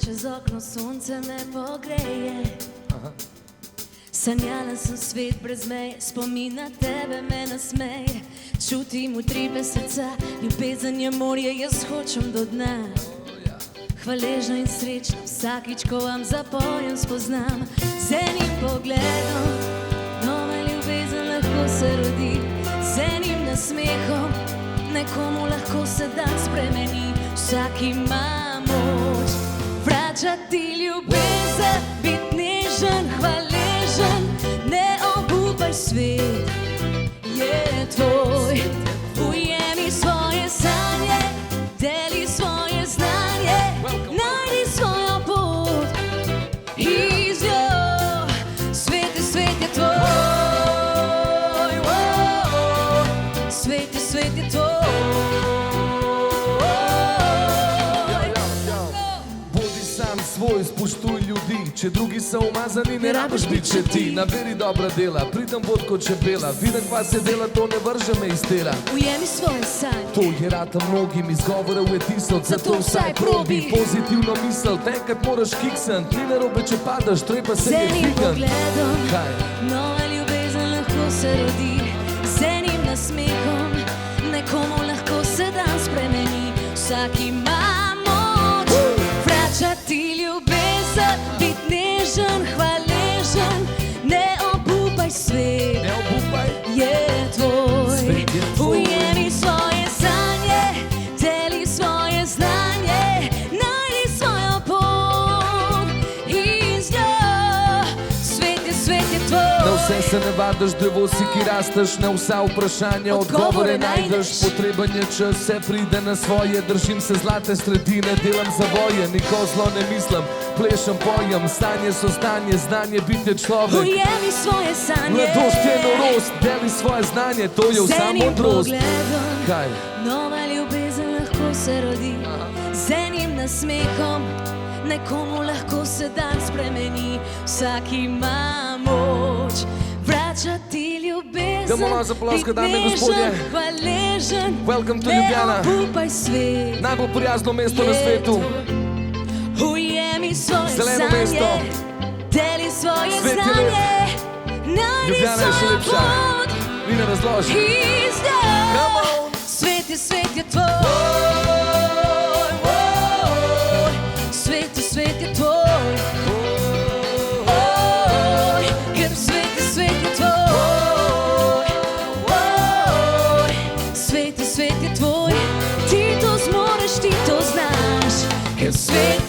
čez okno sonce me pogreje. Sanjala sem svet brez meje, spomin na tebe me nasmeje. Čutim utripe srca, ljubezen je morje, jaz hočem do dna. Hvaležna in srečna vsakič, ko vam zapojem, spoznam z enim pogledom. Nova ljubezen lahko se rodi, z enim nasmehom nekomu lahko se dan spremeni. Vsak ima moč vračati ljubezen, biti nežen, hvaležen, ne obupaj, svet je tvoj. Ujemi svoje sanje, deli svoje znanje, najdi svojo pot in z njo. Svet je tvoj, svet je tvoj. Svoj, spoštuj ljudi, če drugi so umazani, ne rabiš biti še ti. Naberi dobra dela, pridem bod kot čebela, vidim kva se dela, to ne vrže me iz tela. Ujemi svoje sanje, to je rata mnogim, izgovorov je tisoč, zato vsaj probi pozitivno misel, tenkrat moraš kiksan, ni narobe, če padaš, treba se je figan. Z enim pogledom, kaj? Nova ljubezen lahko se rodi, z enim nasmehom nekomu lahko se dan spremeni. Vsak ima moč vračati ljubezen, biti nežen, hvaležen, ne obupaj, svet je tvoj. Ujemi svoje sanje, deli svoje znanje, najdi svojo pot in z njo. Svet je tvoj. Na vse se ne vadaš, drevo si, ki rasteš, na vsa vprašanja odgovore najdeš. Potreben je čas, vse pride na svoje, držim se zlate sredine, delam zavoje, nikoli zlo ne mislim, plešem, pojem, stanje so stanje, znanje biti je človek. Ujemi svoje sanje, mladost je norost, deli svoje znanje, to je vsa modrost. Z enim pogledom, kaj? Nova ljubezen lahko se rodi, z enim nasmehom nekomu lahko se dan spremeni. Vsak ima moč vračati ljubezen, biti nežen, hvaležen, ne obupaj, svet najbolj prijazno mesto na svetu. Ujemi svoje sanje, deli svoje znanje, najdi svojo pot in z njo. Svet je tvoj, svet je tvoj, ker svet je tvoj, svet je tvoj. Ti to zmoreš, ti to znaš, ker svet